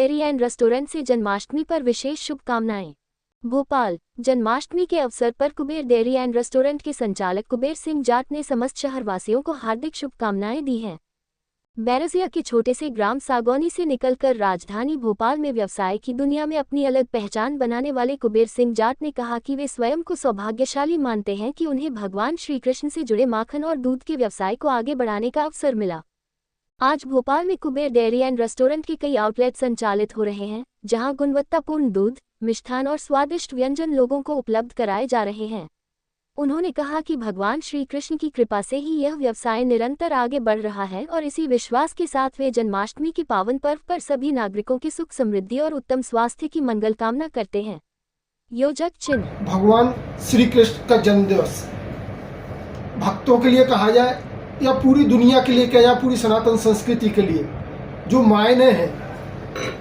Dairy and restaurant से जन्माष्टमी पर विशेष शुभकामनाएं। भोपाल, जन्माष्टमी के अवसर पर कुबेर डेयरी एंड रेस्टोरेंट के संचालक कुबेर सिंह जाट ने समस्त शहरवासियों को हार्दिक शुभकामनाएं दी हैं। बैरसिया के छोटे से ग्राम सागौनी से निकलकर राजधानी भोपाल में व्यवसाय की दुनिया में अपनी अलग पहचान बनाने वाले कुबेर सिंह जाट ने कहा कि वे स्वयं को सौभाग्यशाली मानते हैं कि उन्हें भगवान श्री कृष्ण से जुड़े माखन और दूध के व्यवसाय को आगे बढ़ाने का अवसर मिला। आज भोपाल में कुबेर डेयरी एंड रेस्टोरेंट के कई आउटलेट संचालित हो रहे हैं, जहां गुणवत्तापूर्ण दूध, मिष्ठान और स्वादिष्ट व्यंजन लोगों को उपलब्ध कराए जा रहे हैं। उन्होंने कहा कि भगवान श्री कृष्ण की कृपा से ही यह व्यवसाय निरंतर आगे बढ़ रहा है और इसी विश्वास के साथ वे जन्माष्टमी के पावन पर्व पर सभी नागरिकों की सुख समृद्धि और उत्तम स्वास्थ्य की मंगल कामना करते हैं। योजक चिन्ह। भगवान श्री कृष्ण का जन्म दिवस भक्तों के लिए कहा जाए या पूरी दुनिया के लिए, या पूरी सनातन संस्कृति के लिए जो मायने हैं,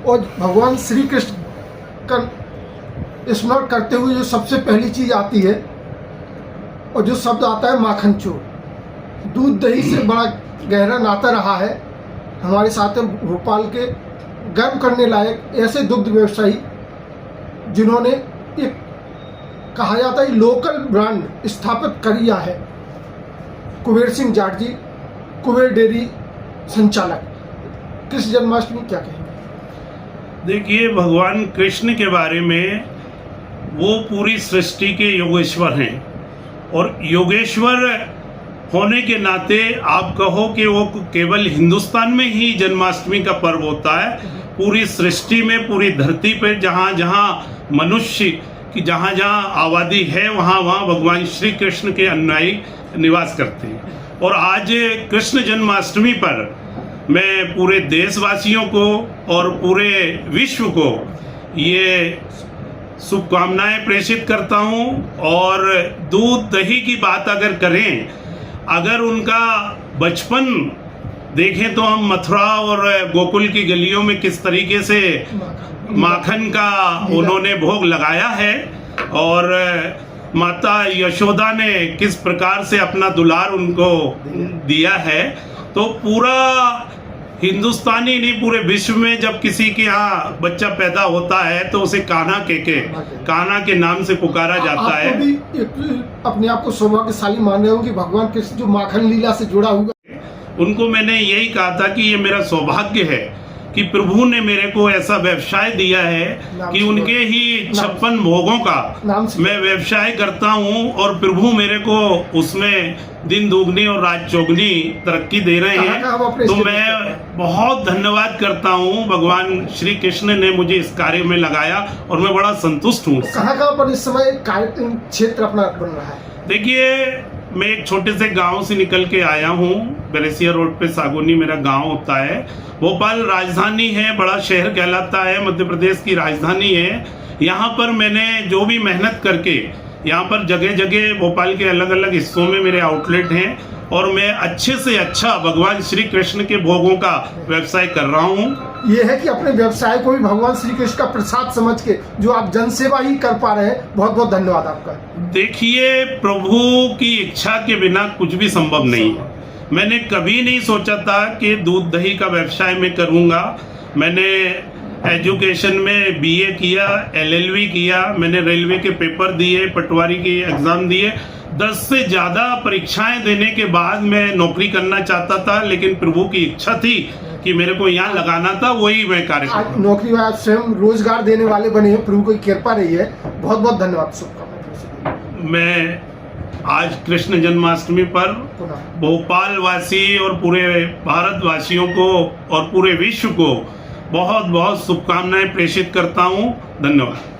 और भगवान श्री कृष्ण का स्मरण करते हुए जो सबसे पहली चीज आती है और जो शब्द आता है माखन चोर। दूध दही से बड़ा गहरा नाता रहा है हमारे साथ भोपाल के गर्व करने लायक ऐसे दुग्ध व्यवसायी जिन्होंने एक कहा जाता है लोकल ब्रांड स्थापित किया है। कुबेर सिंह जाट जी, कुबेर डेयरी संचालक। कृष्ण जन्माष्टमी क्या कहेंगे? देखिए, भगवान कृष्ण के बारे में वो पूरी सृष्टि के योगेश्वर हैं और योगेश्वर होने के नाते आप कहो कि वो केवल हिंदुस्तान में ही जन्माष्टमी का पर्व होता है। पूरी सृष्टि में, पूरी धरती पे जहाँ जहाँ मनुष्य की जहाँ जहाँ आबादी है वहाँ वहाँ भगवान श्री कृष्ण के अनुयायी निवास करते हैं। और आज कृष्ण जन्माष्टमी पर मैं पूरे देशवासियों को और पूरे विश्व को ये शुभकामनाएं प्रेषित करता हूँ। और दूध दही की बात अगर करें, अगर उनका बचपन देखें तो हम मथुरा और गोकुल की गलियों में किस तरीके से माखन का उन्होंने भोग लगाया है और माता यशोदा ने किस प्रकार से अपना दुलार उनको दिया है। तो पूरा हिंदुस्तानी नहीं, पूरे विश्व में जब किसी के यहाँ बच्चा पैदा होता है तो उसे कान्हा के नाम से पुकारा जाता है। भी अपने आप को सौभाग्यशाली मान रहे हो कि भगवान कृष्ण जो माखन लीला से जुड़ा हुआ। उनको मैंने यही कहा था कि ये मेरा सौभाग्य है कि प्रभु ने मेरे को ऐसा व्यवसाय दिया है कि उनके ही 56 भोगों का मैं व्यवसाय करता हूं और प्रभु मेरे को उसमें दिन दुगनी और रात चौगनी तरक्की दे रहे हैं। तो मैं बहुत धन्यवाद करता हूं, भगवान श्री कृष्ण ने मुझे इस कार्य में लगाया और मैं बड़ा संतुष्ट हूँ। कहाँ पर इस समय कार्यक्रम क्षेत्र अपना बन रहा है? देखिए, मैं एक छोटे से गांव से निकल के आया हूँ। बैरसिया रोड पे सागौनी मेरा गांव होता है। भोपाल राजधानी है, बड़ा शहर कहलाता है, मध्य प्रदेश की राजधानी है। यहाँ पर मैंने जो भी मेहनत करके यहाँ पर जगह जगह भोपाल के अलग अलग हिस्सों में मेरे आउटलेट हैं और मैं अच्छे से अच्छा भगवान श्री कृष्ण के भोगों का व्यवसाय कर रहा हूँ। ये है कि अपने व्यवसाय को भी भगवान श्री कृष्ण का प्रसाद समझ के जो आप जनसेवा ही कर पा रहे हैं, बहुत बहुत धन्यवाद आपका। देखिए, प्रभु की इच्छा के बिना कुछ भी संभव नहीं है। मैंने कभी नहीं सोचा था कि दूध दही का व्यवसाय मैं करूँगा। मैंने एजुकेशन में बीए किया, एलएलबी किया, मैंने रेलवे के पेपर दिए, पटवारी के एग्जाम दिए। 10 से ज़्यादा परीक्षाएं देने के बाद मैं नौकरी करना चाहता था, लेकिन प्रभु की इच्छा थी कि मेरे को यहाँ लगाना था, वही मैं कार्य कर। नौकरी में आप स्वयं रोजगार देने वाले बने हैं, प्रभु की कृपा रही है। बहुत बहुत धन्यवाद। शुभकामनाएं। मैं आज कृष्ण जन्माष्टमी पर भोपाल वासी और पूरे भारतवासियों को और पूरे विश्व को बहुत बहुत शुभकामनाएं प्रेषित करता हूँ। धन्यवाद।